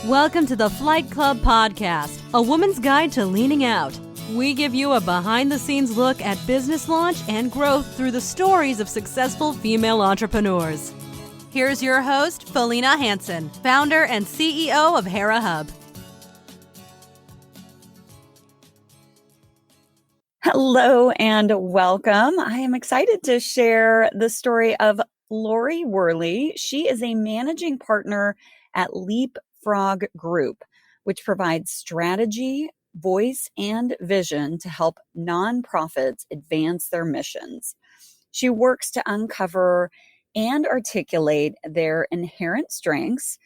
Welcome to the Flight Club Podcast, a woman's guide to leaning out. We give you a behind-the-scenes look at business launch and growth through the stories of successful female entrepreneurs. Here's your host, Felina Hansen, founder and CEO of Hera Hub. Hello and welcome. I am excited to share the story of Lori Woehrle. She is a managing partner at Leapfrog Group, which provides strategy, voice, and vision to help nonprofits advance their missions. She works to uncover and articulate their inherent strengths,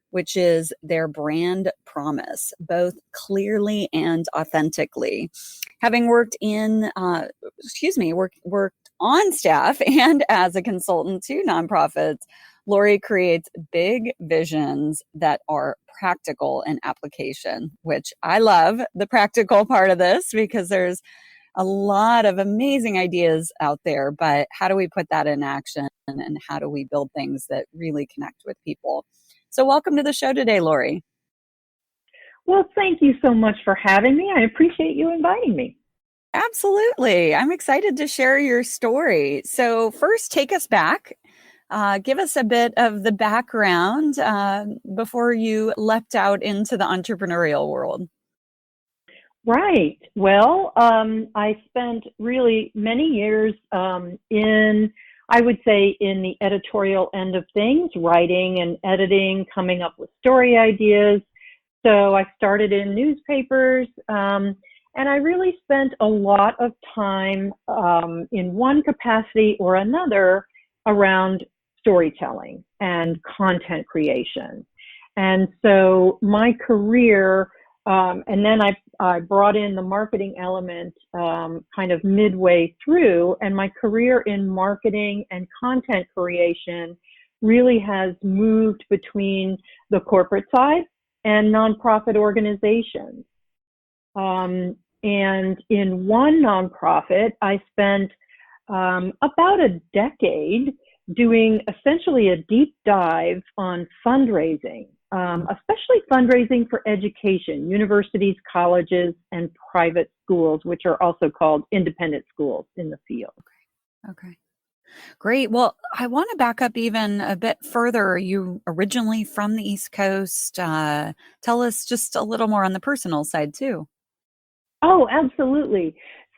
which is their brand promise, both clearly and authentically. Having worked worked on staff and as a consultant to nonprofits, Lori creates big visions that are practical in application, which I love the practical part of this because there's a lot of amazing ideas out there, but how do we put that in action and how do we build things that really connect with people? So welcome to the show today, Lori. Well, thank you so much for having me. I appreciate you inviting me. Absolutely. I'm excited to share your story. So first, take us back. Give us a bit of the background before you leapt out into the entrepreneurial world. Right. Well, I spent really many years in the editorial end of things, writing and editing, coming up with story ideas. So I started in newspapers, and I really spent a lot of time in one capacity or another around storytelling and content creation. And so my career, and then I brought in the marketing element kind of midway through, and my career in marketing and content creation really has moved between the corporate side and nonprofit organizations. And in one nonprofit, I spent about a decade doing essentially a deep dive on fundraising, especially fundraising for education, universities, colleges, and private schools, which are also called independent schools in the field. Okay. Great. Well, I want to back up even a bit further. Are you originally from the East Coast? Tell us just a little more on the personal side too. Oh, absolutely.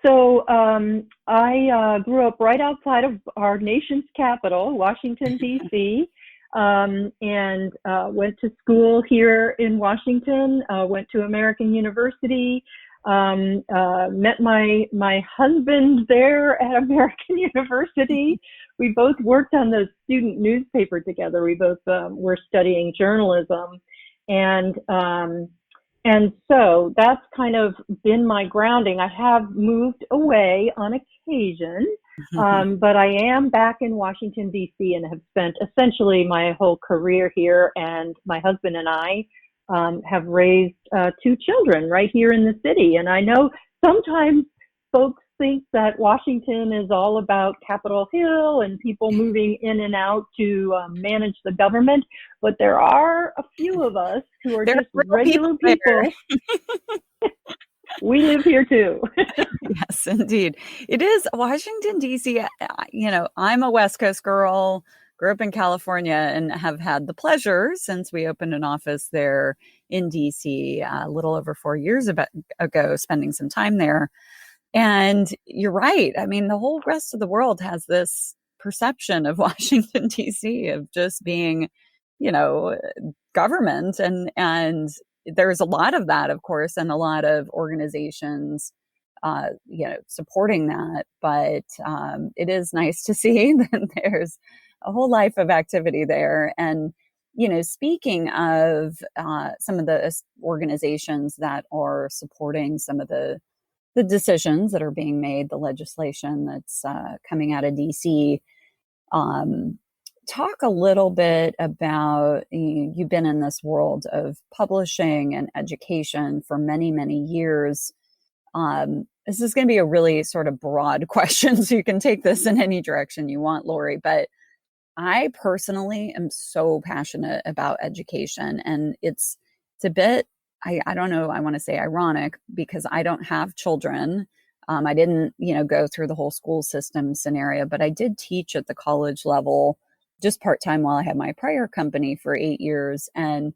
So I grew up right outside of our nation's capital, Washington, D.C., and went to school here in Washington, went to American University, met my husband there at American University. We both worked on the student newspaper together. We both were studying journalism, and so that's kind of been my grounding. I have moved away on occasion, but I am back in Washington, D.C. and have spent essentially my whole career here. And my husband and I have raised two children right here in the city. And I know sometimes folks think that Washington is all about Capitol Hill and people moving in and out to manage the government, but there are a few of us who are just regular people. We live here too. Yes, indeed. It is Washington, D.C. I'm a West Coast girl, grew up in California, and have had the pleasure since we opened an office there in D.C. A little over 4 years ago, spending some time there. And you're right. I mean, the whole rest of the world has this perception of Washington, D.C. of just being, government. And there's a lot of that, of course, and a lot of organizations, supporting that. But it is nice to see that there's a whole life of activity there. And, speaking of some of the organizations that are supporting some of the decisions that are being made, the legislation that's coming out of DC. Talk a little bit about, you've been in this world of publishing and education for many, many years. This is going to be a really sort of broad question, so you can take this in any direction you want, Lori, but I personally am so passionate about education, and it's it's a bit, I don't know, I want to say ironic because I don't have children. I didn't, go through the whole school system scenario, but I did teach at the college level just part-time while I had my prior company for 8 years. And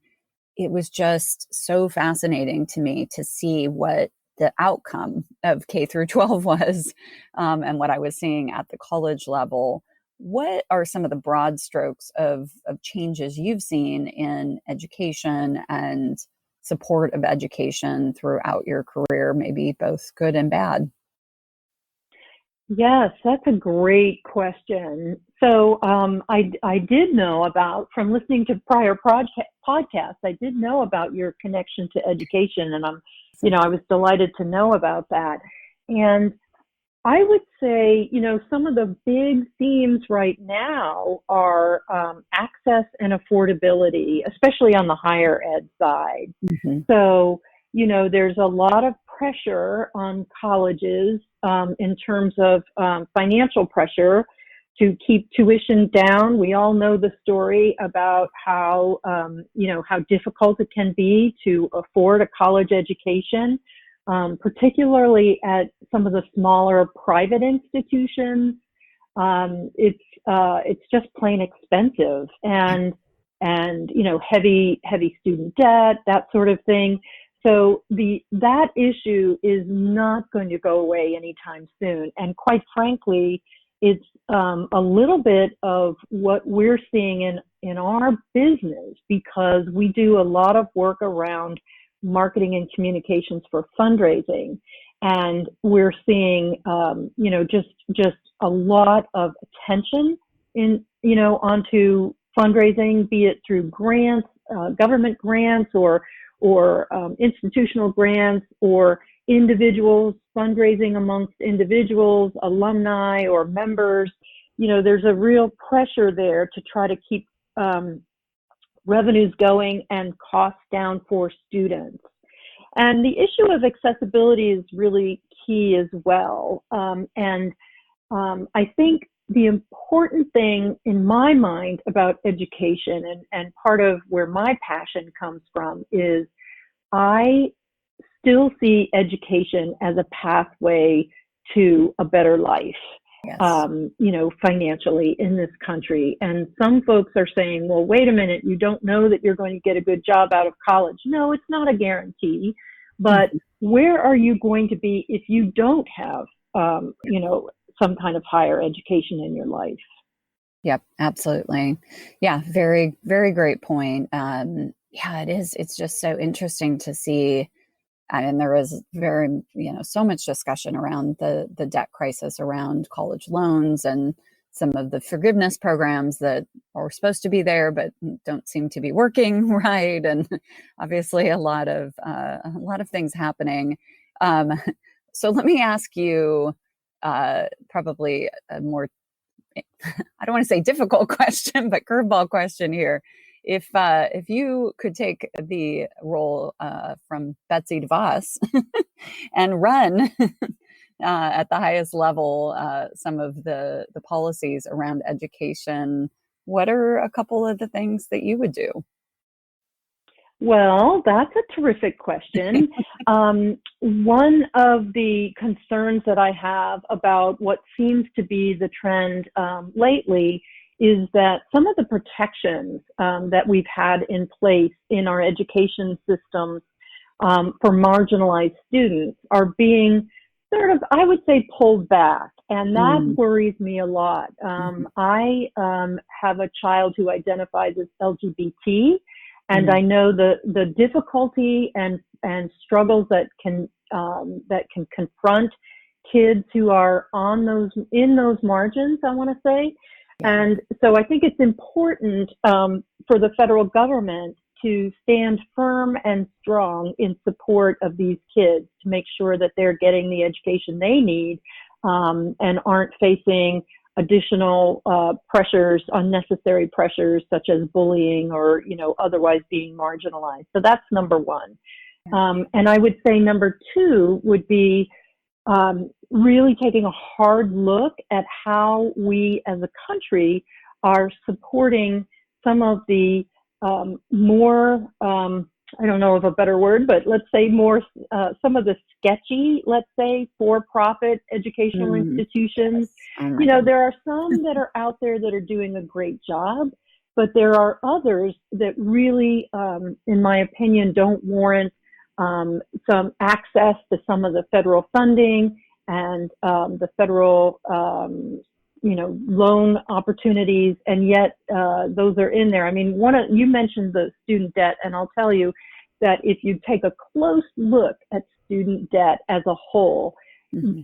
it was just so fascinating to me to see what the outcome of K through 12 was, and what I was seeing at the college level. What are some of the broad strokes of changes you've seen in education and support of education throughout your career, maybe both good and bad? Yes, that's a great question. So I did know about, from listening to prior podcasts, I did know about your connection to education, and I was delighted to know about that. And I would say, some of the big themes right now are access and affordability, especially on the higher ed side. Mm-hmm. So, there's a lot of pressure on colleges in terms of financial pressure to keep tuition down. We all know the story about how difficult it can be to afford a college education, particularly at some of the smaller private institutions. It's just plain expensive and heavy student debt, that sort of thing. So that issue is not going to go away anytime soon. And quite frankly, it's a little bit of what we're seeing in our business, because we do a lot of work around marketing and communications for fundraising. And we're seeing, just a lot of attention onto fundraising, be it through grants, government grants, or institutional grants, or individuals fundraising amongst individuals, alumni, or members. There's a real pressure there to try to keep revenues going and costs down for students. And the issue of accessibility is really key as well. I think the important thing in my mind about education, and part of where my passion comes from, is I still see education as a pathway to a better life. Yes. Financially in this country. And some folks are saying, well, wait a minute, you don't know that you're going to get a good job out of college. No, it's not a guarantee. But where are you going to be if you don't have, some kind of higher education in your life? Yep, absolutely. Yeah, very, very great point. It is. It's just so interesting to see. And there was so much discussion around the debt crisis around college loans and some of the forgiveness programs that are supposed to be there but don't seem to be working right, and obviously a lot of things happening. So let me ask you probably a more, I don't want to say difficult question, but curveball question here. If you could take the role from Betsy DeVos and run at the highest level some of the policies around education, what are a couple of the things that you would do? Well, that's a terrific question. One of the concerns that I have about what seems to be the trend lately is that some of the protections that we've had in place in our education systems for marginalized students are being sort of, I would say, pulled back. And that worries me a lot. I have a child who identifies as LGBT, and I know the difficulty and struggles that can confront kids who are in those margins, I want to say. And so I think it's important for the federal government to stand firm and strong in support of these kids, to make sure that they're getting the education they need and aren't facing additional pressures, unnecessary pressures, such as bullying or, otherwise being marginalized. So that's number one. And I would say number two would be really taking a hard look at how we as a country are supporting some of the more I don't know of a better word, but let's say more some of the sketchy, let's say, for-profit educational institutions. Yes. Oh my You know, God. there are some that are out there that are doing a great job, but there are others that really, in my opinion, don't warrant some access to some of the federal funding and the federal loan opportunities, and yet those are in there. I mean, you mentioned the student debt, and I'll tell you that if you take a close look at student debt as a whole,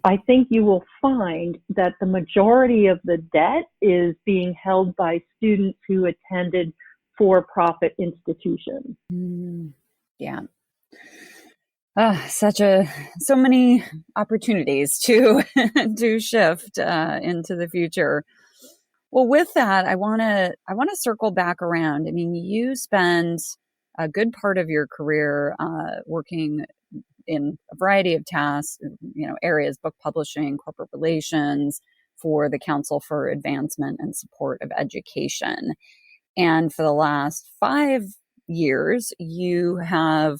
I think you will find that the majority of the debt is being held by students who attended for-profit institutions. Yeah. So many opportunities to to shift into the future. Well, with that, I want to circle back around. I mean, you spend a good part of your career working in a variety of tasks, areas, book publishing, corporate relations, for the Council for Advancement and Support of Education. And for the last 5 years, you have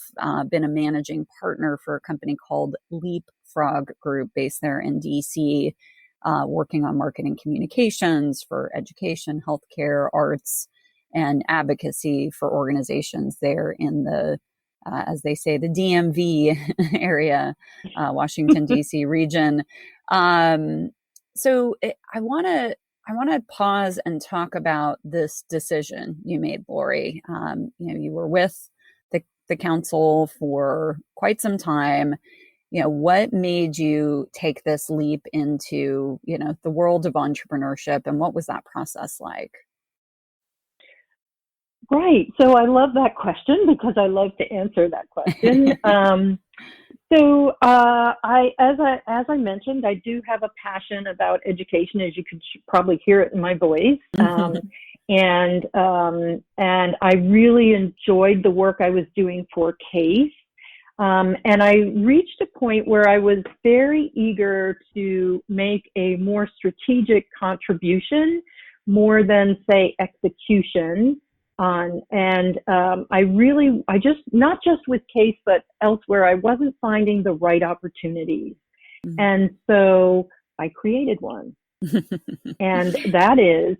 been a managing partner for a company called Leapfrog Group based there in DC, working on marketing communications for education, healthcare, arts, and advocacy for organizations there in the, as they say, the DMV area, Washington, D.C. region. So I want to pause and talk about this decision you made, Lori. You were with the council for quite some time. What made you take this leap into, the world of entrepreneurship, and what was that process like? Right. So I love that question because I love to answer that question. As I mentioned, I do have a passion about education, as you could probably hear it in my voice. And I really enjoyed the work I was doing for CASE. And I reached a point where I was very eager to make a more strategic contribution, more than, say, execution. I just, not just with CASE, but elsewhere, I wasn't finding the right opportunities. And so I created one. And that's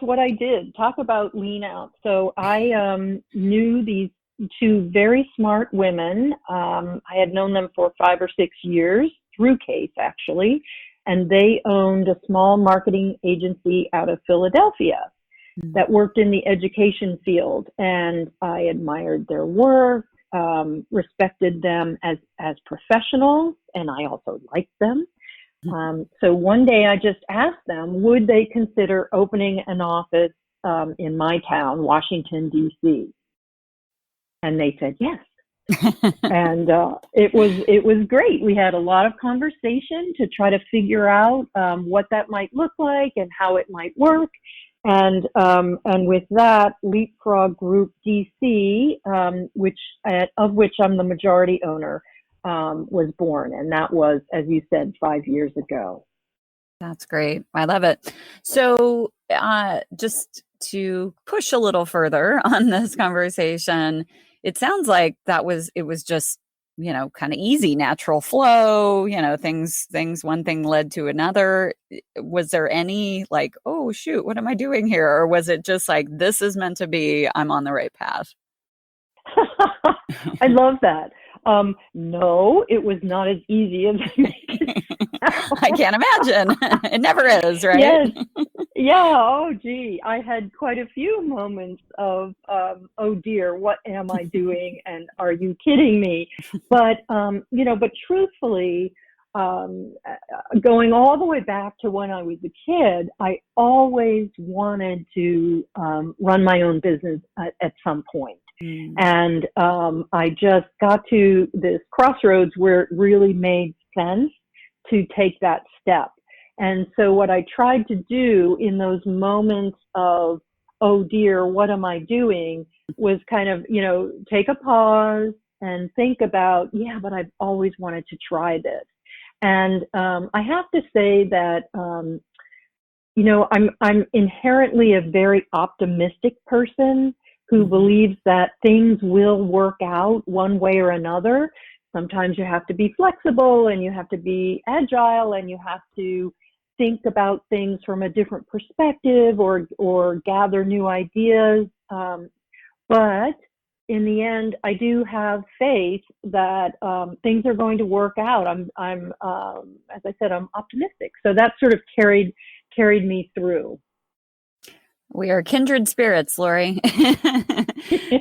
what I did. Talk about lean out. So I knew these two very smart women. I had known them for 5 or 6 years through CASE, actually, and they owned a small marketing agency out of Philadelphia that worked in the education field. And I admired their work, respected them as professionals, and I also liked them. So one day I just asked them, would they consider opening an office in my town, Washington, D.C.? And they said yes. And it was great. We had a lot of conversation to try to figure out what that might look like and how it might work. And with that, Leapfrog Group DC, of which I'm the majority owner, was born. And that was, as you said, 5 years ago. That's great. I love it. So just to push a little further on this conversation, it sounds like it was just, kind of easy, natural flow, things, one thing led to another. Was there any like, oh shoot, what am I doing here? Or was it just like, this is meant to be, I'm on the right path? I love that. No, it was not as easy as I make it sound. I can't imagine. It never is, right? Yes. Yeah. Oh, gee. I had quite a few moments of, oh dear, what am I doing? And are you kidding me? But, but truthfully, going all the way back to when I was a kid, I always wanted to run my own business at some point. And I just got to this crossroads where it really made sense to take that step. And so what I tried to do in those moments of, oh dear, what am I doing, was kind of, take a pause and think about, yeah, but I've always wanted to try this. And I have to say that, I'm inherently a very optimistic person who believes that things will work out one way or another. Sometimes you have to be flexible and you have to be agile and you have to think about things from a different perspective or gather new ideas. But in the end, I do have faith that things are going to work out. I'm as I said, I'm optimistic. So that sort of carried me through. We are kindred spirits, Lori.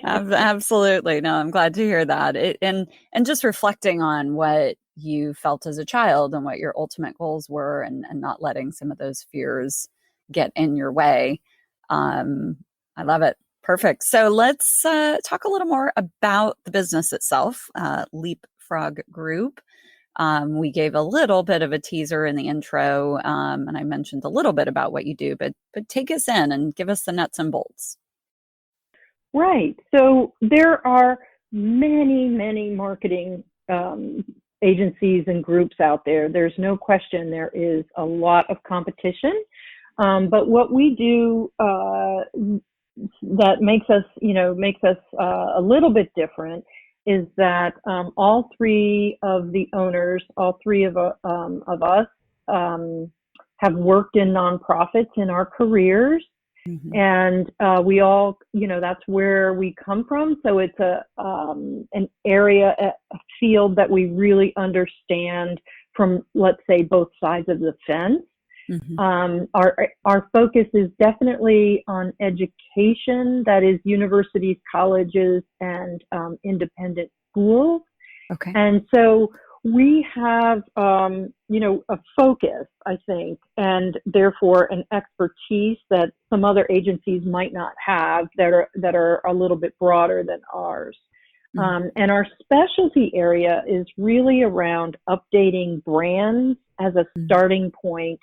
Absolutely. No, I'm glad to hear that. And just reflecting on what you felt as a child and what your ultimate goals were, and not letting some of those fears get in your way. I love it. Perfect. So let's talk a little more about the business itself, Leapfrog Group. We gave a little bit of a teaser in the intro, and I mentioned a little bit about what you do, but take us in and give us the nuts and bolts. Right. So there are many marketing agencies and groups out there. There's no question there is a lot of competition. But what we do that makes us a little bit different is that all three of the owners, all three of us, have worked in nonprofits in our careers, and we all, that's where we come from. So it's an area, a field that we really understand from, let's say, both sides of the fence. Our focus is definitely on education, that is universities, colleges, and independent schools. Okay. And so we have, a focus, I think, and therefore an expertise that some other agencies might not have, that are a little bit broader than ours. And our specialty area is really around updating brands as a starting point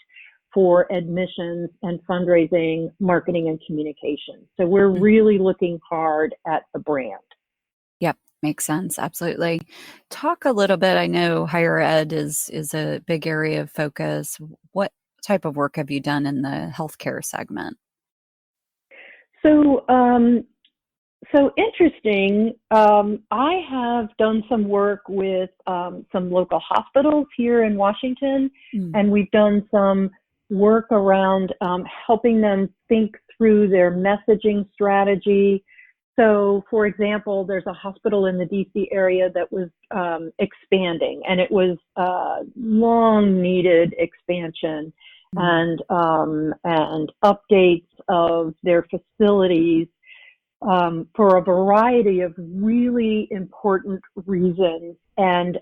for admissions and fundraising, marketing, and communication. So we're really looking hard at the brand. Yep, makes sense. Absolutely. Talk a little bit. I know higher ed is a big area of focus. What type of work have you done in the healthcare segment? So interesting. I have done some work with some local hospitals here in Washington, and we've done some work around helping them think through their messaging strategy. So, for example, there's a hospital in the DC area that was expanding, and it was long needed expansion and updates of their facilities for a variety of really important reasons. And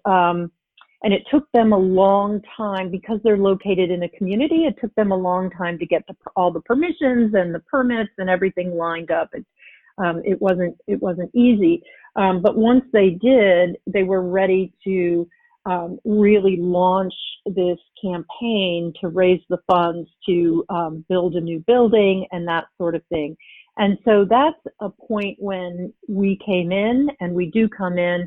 it took them a long time, because they're located in a community, it took them a long time to get all the permissions and the permits and everything lined up. It wasn't easy. But once they did, they were ready to really launch this campaign to raise the funds to build a new building and that sort of thing. And so that's a point when we came in, and we do come in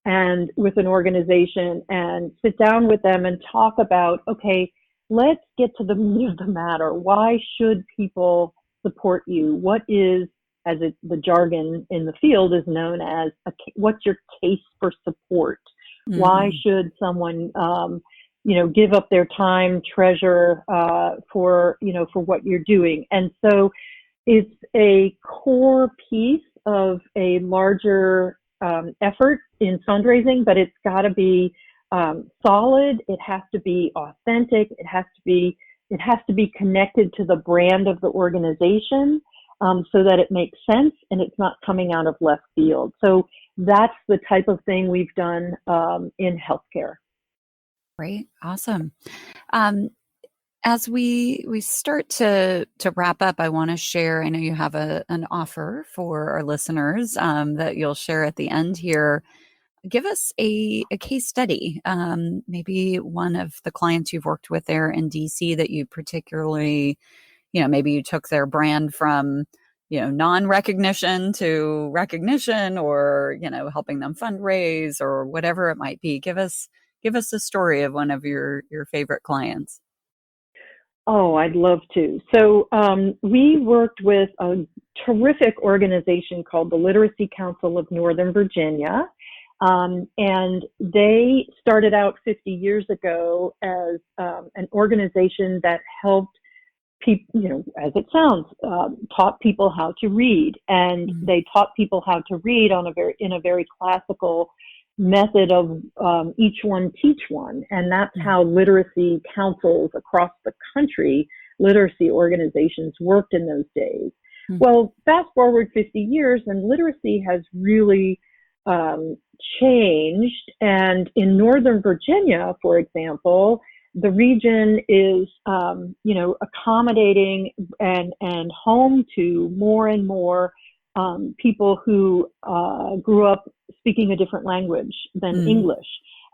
and with an organization and sit down with them and talk about, okay, let's get to the meat of the matter. Why should people support you? What is, the jargon in the field is known as, what's your case for support? Why should someone, give up their time, treasure for what you're doing? And so it's a core piece of a larger effort in fundraising, but it's got to be solid. It has to be authentic. It has to be connected to the brand of the organization, so that it makes sense and it's not coming out of left field. So that's the type of thing we've done in healthcare. Great, awesome. As we start to wrap up, I want to share, I know you have an offer for our listeners that you'll share at the end here. Give us a case study, maybe one of the clients you've worked with there in DC that you particularly, maybe you took their brand from, non-recognition to recognition, or, helping them fundraise or whatever it might be. Give us a story of one of your favorite clients. Oh, I'd love to. So we worked with a terrific organization called the Literacy Council of Northern Virginia. And they started out 50 years ago as an organization that helped people, as it sounds, taught people how to read. And they taught people how to read in a very classical method of each one teach one. And that's how literacy councils across the country, literacy organizations worked in those days. Well, fast forward 50 years and literacy has really changed. And in Northern Virginia, for example, the region is, accommodating and home to more and more people who grew up speaking a different language than English.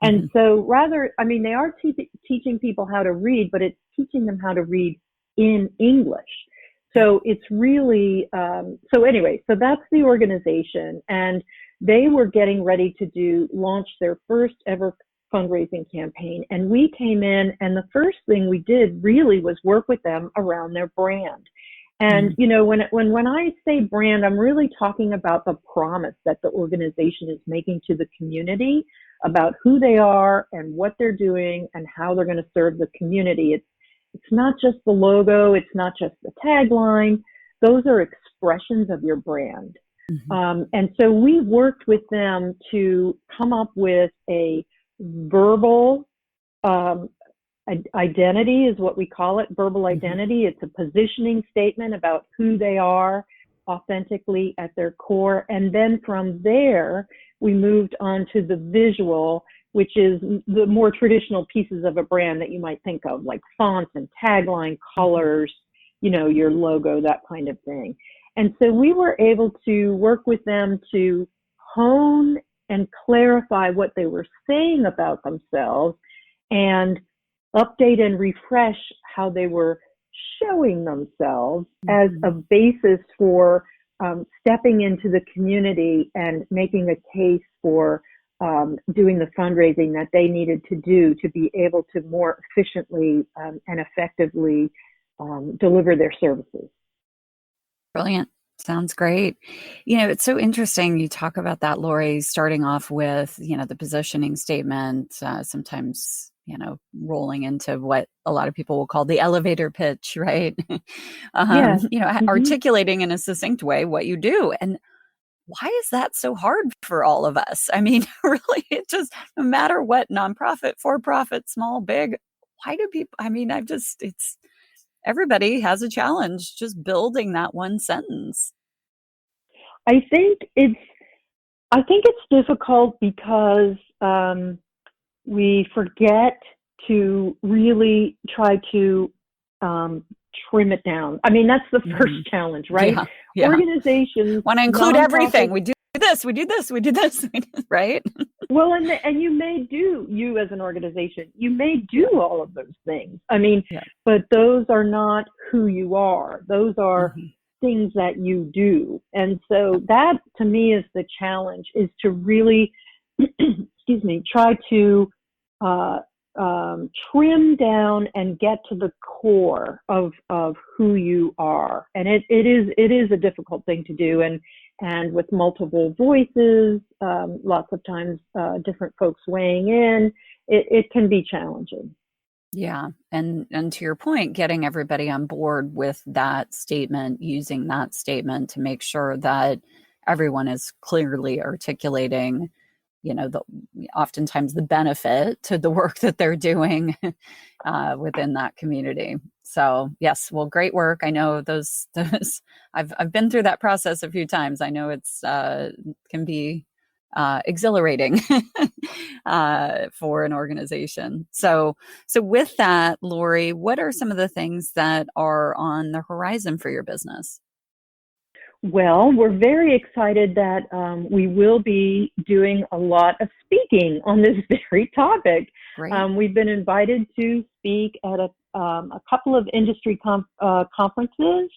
And so they are teaching people how to read, but it's teaching them how to read in English. So it's really, so that's the organization. And they were getting ready to launch their first ever fundraising campaign. And we came in, and the first thing we did really was work with them around their brand. And, when I say brand, I'm really talking about the promise that the organization is making to the community about who they are and what they're doing and how they're going to serve the community. It's not just the logo. It's not just the tagline. Those are expressions of your brand. And so we worked with them to come up with a verbal identity is what we call it, verbal identity. It's a positioning statement about who they are authentically at their core. And then from there, we moved on to the visual, which is the more traditional pieces of a brand that you might think of, like fonts and tagline, colors, your logo, that kind of thing. And so we were able to work with them to hone and clarify what they were saying about themselves and update and refresh how they were showing themselves as a basis for stepping into the community and making a case for doing the fundraising that they needed to do to be able to more efficiently and effectively deliver their services. Brilliant. Sounds great. It's so interesting. You talk about that, Lori, starting off with, the positioning statement, sometimes, rolling into what a lot of people will call the elevator pitch, right? Articulating in a succinct way what you do. And why is that so hard for all of us? I mean, really, it just, no matter what, nonprofit, for-profit, small, big, why do people, everybody has a challenge just building that one sentence. I think it's difficult because we forget to really try to trim it down. I mean, that's the first challenge, right? Yeah. Organizations want to include everything. We do this, right? Well, and you as an organization, you may do all of those things. I mean, but those are not who you are. Those are things that you do. And so that to me is the challenge, is to really, try to trim down and get to the core of who you are. And it is a difficult thing to do. And with multiple voices, lots of times different folks weighing in, it can be challenging. Yeah. And to your point, getting everybody on board with that statement, using that statement to make sure that everyone is clearly articulating, oftentimes the benefit to the work that they're doing within that community. So yes, well, great work. I know those I've been through that process a few times. I know it's can be exhilarating for an organization. So with that, Lori, what are some of the things that are on the horizon for your business? Well, we're very excited that we will be doing a lot of speaking on this very topic. We've been invited to speak at a couple of industry conferences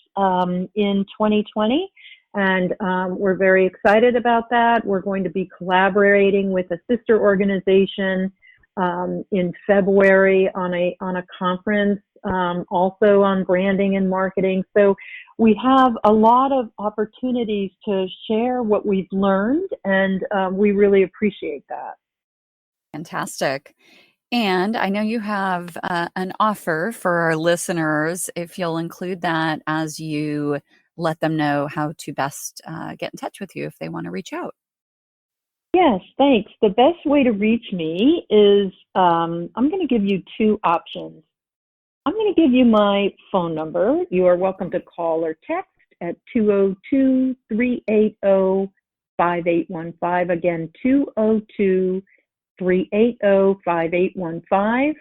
in 2020. And we're very excited about that. We're going to be collaborating with a sister organization in February on a conference also on branding and marketing. So we have a lot of opportunities to share what we've learned, and we really appreciate that. Fantastic. And I know you have an offer for our listeners, if you'll include that as you let them know how to best get in touch with you if they want to reach out. Yes, thanks. The best way to reach me is I'm going to give you two options. I'm going to give you my phone number. You are welcome to call or text at 202-380-5815. Again, 202-380-5815.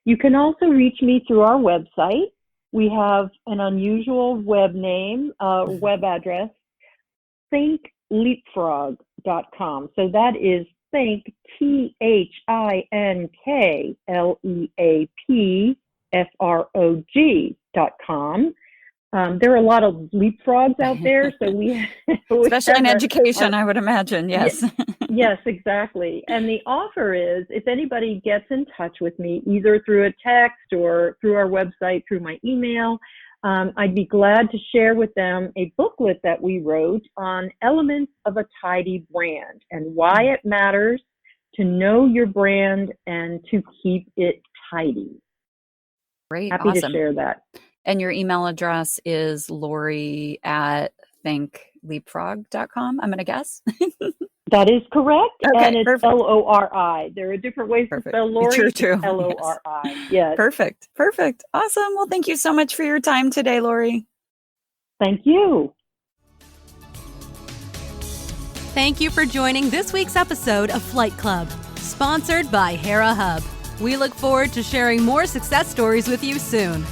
You can also reach me through our website. We have an unusual web address, thinkleapfrog.com. So that is think, thinkleapfrog.com. There are a lot of leapfrogs out there, so especially in education, I would imagine. Yes. Yes, exactly. And the offer is, if anybody gets in touch with me, either through a text or through our website, through my email, I'd be glad to share with them a booklet that we wrote on elements of a tidy brand and why it matters to know your brand and to keep it tidy. Great. Happy awesome. to share that. And your email address is Lori@thinkleapfrog.com, I'm going to guess. That is correct. Okay, and it's perfect. Lori. There are different ways to spell Lori. True. Lori. Yes. Perfect. Awesome. Well, thank you so much for your time today, Lori. Thank you. Thank you for joining this week's episode of Flight Club, sponsored by Hera Hub. We look forward to sharing more success stories with you soon.